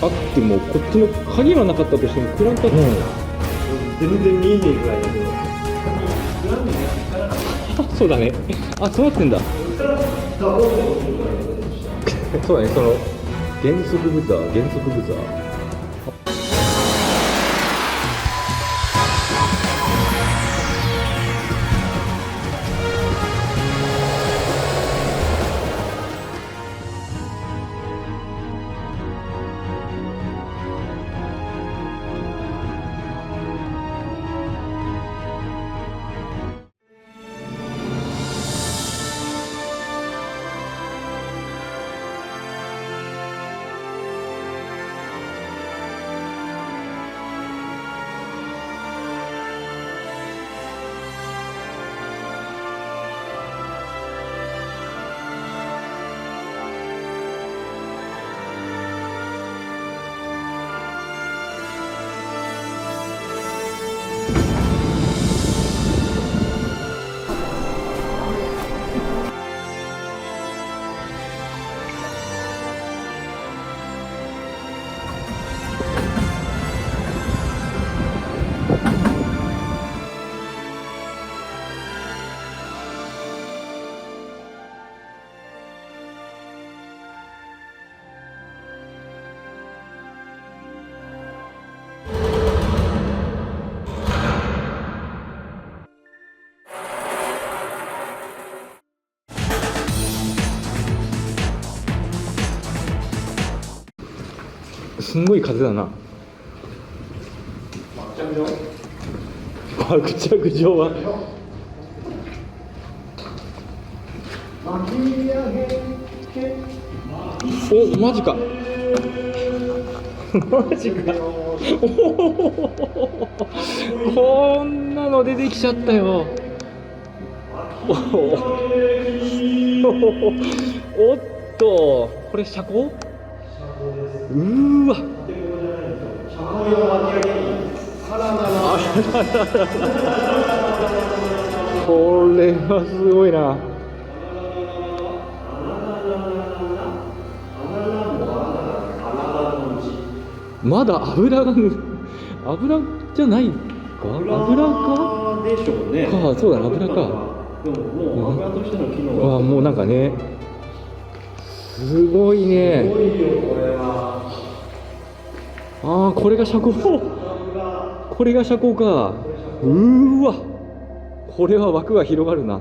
あってもこっちの鍵はなかったとしてもクランカ、全然見えねえぐらいだけど。そうだね。あ、そうなってんだ。そうだね、その減速ブザー、減速ブザー。すんごい風だな。マクチャグ状はお、マジかマジかこんなの出てきちゃったよ。おおっと、これ車高？うーわこれはすごいな。まだ油が油じゃないか？油かでしょうね。か、そうだね、油か。でももう油としての機能はもうなんかね、すごいね。すごいよこれは。ああ、これが車高。これが車高か。うーわ、これは枠が広がるな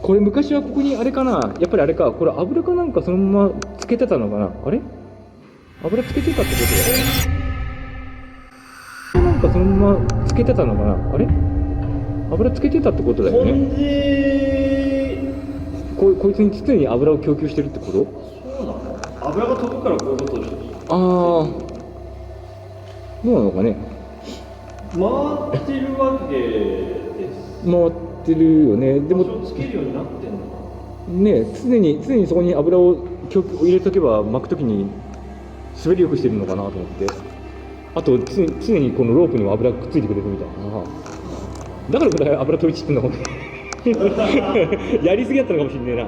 これ昔はここにあれかな、やっぱりあれか、これ油かなんかそのままつけてたのかな。あれ、油つけてたってことだよね。なんかそのままつけてたのかな。あれ、油つけてたってことだよね。こいつに常に油を供給してるってこと？そうなの？油が飛ぶからこういうことをしてる。ああ、どうなのかね。回ってるわけです。回ってるよね。でも場所をつけるようになってんのかね、常にそこに油を入れとけば巻くときに滑りよくしてるのかなと思って。あと常にこのロープにも油がくっついてくれるみたいな。だからこれ油飛び散ってんのかもやりすぎやったのかもしんねえな。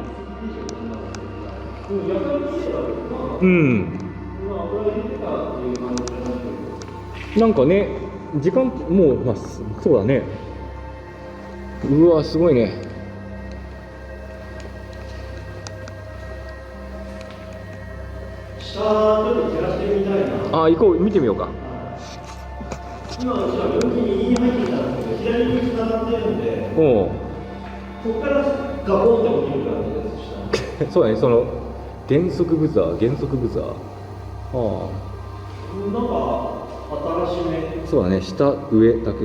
うん、なんかね、時間もう、まあ、そうだね。うわ、すごいね。下ちょっと照らしてみたいな。あ、行こう、見てみようか。今の下分岐に右に入ってきたんですけど、左に繋がってるんで、おうここからガボンって起きる感じです。そうだね、その減速ブザー、減速ブザー。ああ、なんか新しめ。そうだね、下上だけ。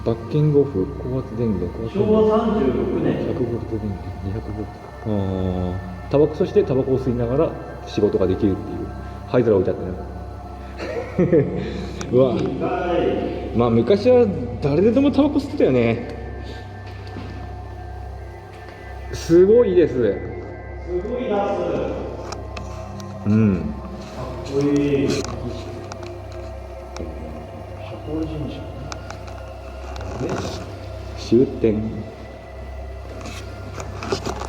バッキングオフ、高圧電源、昭和36年。100ボルト電源、200ボルト。ああ、タバコ、そしてタバコを吸いながら仕事ができるっていう灰皿置いてあったねうわ、まあ昔は誰でもタバコ吸ってたよね。すごいです。すごいダス。うん。かっこいい。社交神社。終点。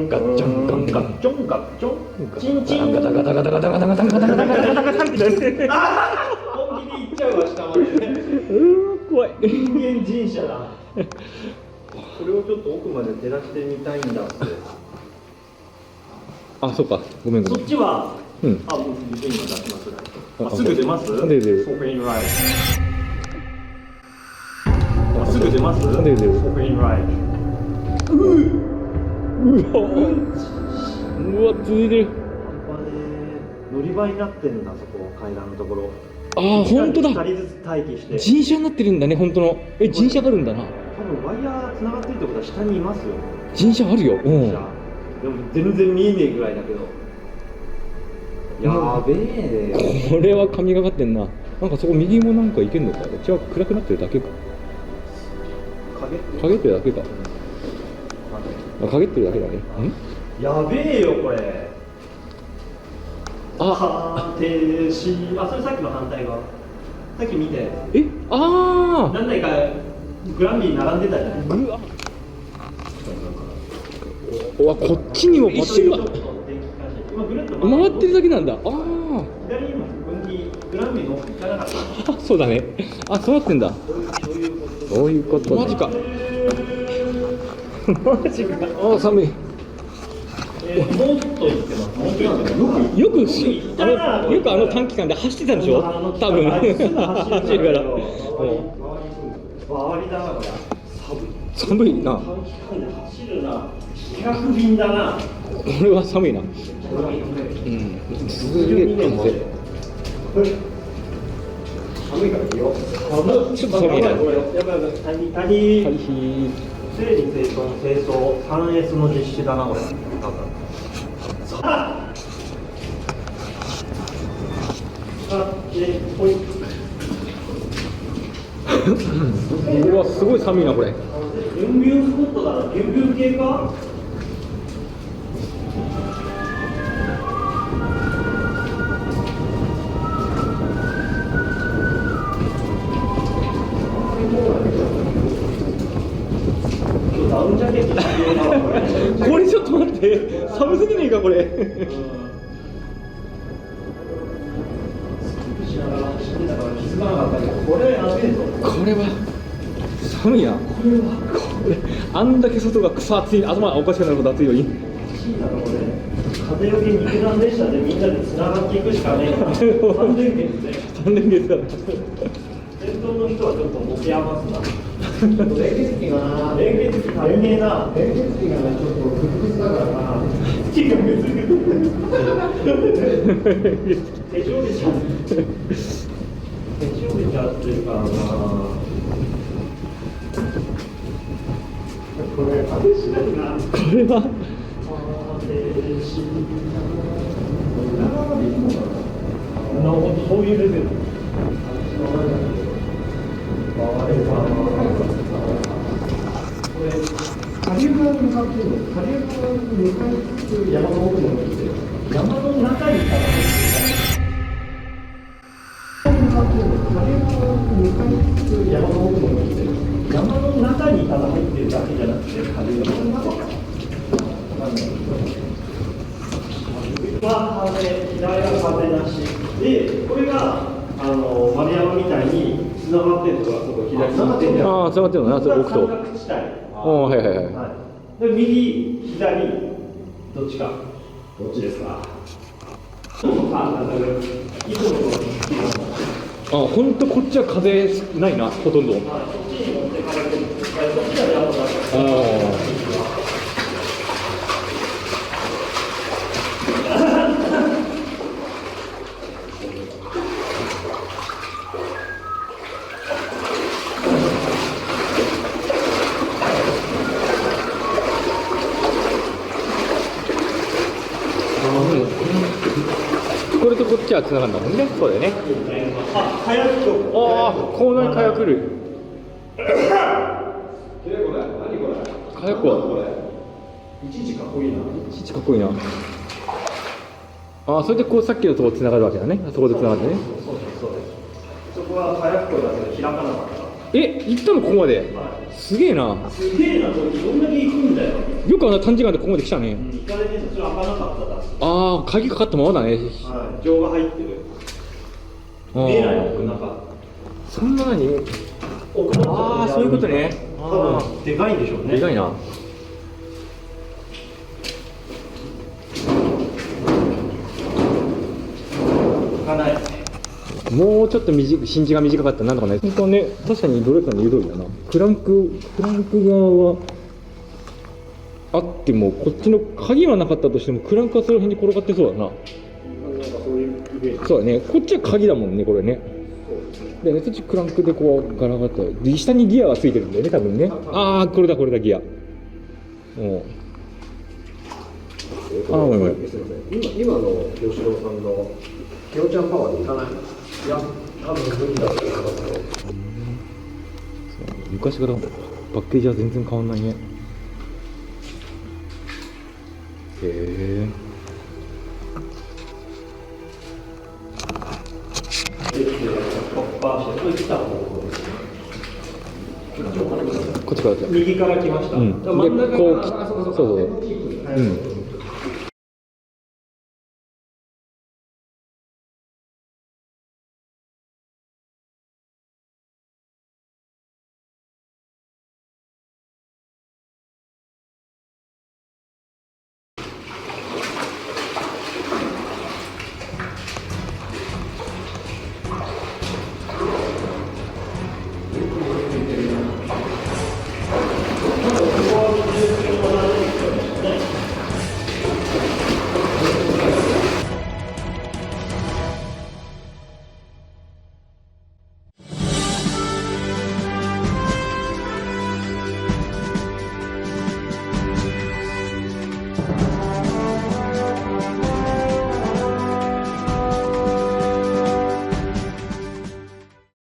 ンガッチョンガンガンガッチョンガッチョンチンチンガタガタガタガタガタガタガタガタガタガタガタガタってなって本気でいっちゃうわ下まで怖い人間人車だこれをちょっと奥まで照らしてみたいんだってあ、そうか、ごめんごそめん。っちはうんあ、僕今出しますああ、すぐ出ます出る出るオープンライトすぐ出ます出る出るオープンライトうわ、続いてる。乗り場になってるんだ、そこ階段のところ。あー、本当だ。2人ずつ待機して。人車になってるんだね、本当の。人車があるんだな。多分ワイヤー繋がってるってことは下にいますよ。人車あるよ。うん。でも全然見えねえぐらいだけど。やべえね。これは神がかってんな。なんかそこ右もなんかいけんのか。違う、暗くなってるだけか。陰ってるだけか。あ、陰ってるだけだね。やべえよこれ。あ、停止。あ、それさっきの反対側。さっき見て。あ何台かグランビー並んでたじゃない。ぐわ。うわ、こっちにもバッテリーが今ぐるっと回ってるだけなんだ。あ左にも分岐グランビー乗っていかなかった。あ、そうだね。あ、そうなってんだ。そういうこと。マジか。マジか。あ、寒い。もうちょっと行ってます。もうちょっと行ってます。よくあの短期間で走ってたんでしょ。多分走るから。周りだなこれ。寒いな。短期間で走るな。100便だな。これは寒いな。うん。すげえ風。寒いからいいよ。ちょっと寒いな。やばい谷。整理整頓清掃 3S の実施だなこれ。うわ、すごい寒いなこれ。ビュンビュンスポットだな。ビュンビュン系か。ダウンジャケット必要だわこれ。これちょっと待って、寒すぎねえかこれ。これやべえぞ。これは寒いな。これあんだけ外が草暑い、頭おかしくなるほど暑いより。風よけ肉弾列車でみんなでつながっていくしかねえから。3連結で。3連月だ。先頭の人はちょっと持て余すな。連結機がな、連結機足りねえな。連結機がね、ちょっとグツグツだからな。機がグツグツ。手帳でしょ。手帳でちゃってるからな。これ、あれしないな。これは。そういうレベル。下流側に向かってるの。下流側に向かいつつ山の奥に向いてる。山の中に行ったら。下流側に向かいつつ山の奥に向いてる。山の中にただ入ってるだけじゃなくて下流側の中から。左は風なしで、これが丸山みたいに繋がってるとか、そこ左繋がってるじゃん。ああ、繋がってるのな、それ奥と。三角地帯。はいはいはい。はい。で右、左、どっちか。どっちですか。あ、本当こっちは風ないな、ほとんど。そっちに持ってかれてる。そっちはやっぱ。ああ。ちは繋がるんだもんね。そうだよね。あ、火薬と。ああ、コーナーに火薬類。火薬は。いちいちかっこいいな。いちいちかっこいいな。ああ、それでこうさっきのとこ繋がるわけだね。あそこで繋がってね。そうです。そこは火薬庫だけど開かなかった。行ったのここまで。すげえな。すげえな、これどんだけ行くんだよ。よくあんな短時間でここまで来たね。行かれてるの、それ開かなかっただ。ああ、鍵かかったままだね。はい、錠が入ってる。見えないよ、奥中。そんなに。ああ、そういうことね。多分でかいんでしょうね。でかいな。開かない。もうちょっと新地が短かったらなんとかね。本当ね、確かにどれかの言う通りだな。クランク側はあっても、こっちの鍵はなかったとしても、クランクはその辺に転がってそうだな。なんかそういうイメージ。そうだね。こっちは鍵だもんね、これね。でね、そっちクランクでこうガラガラと。で、下にギアがついてるんだよね、多分ね。ああ、これだギア。ああ、ごめんごめん。すみません。今の吉郎さんのキヨちゃんパワーでいかない。いや、多分無理だと思いますよ。昔からパッケージは全然変わんないね。へえ。突破して、これ来た方向ですね。こっちから来た。右から来ました。うん。で、こう、そうそう。うん。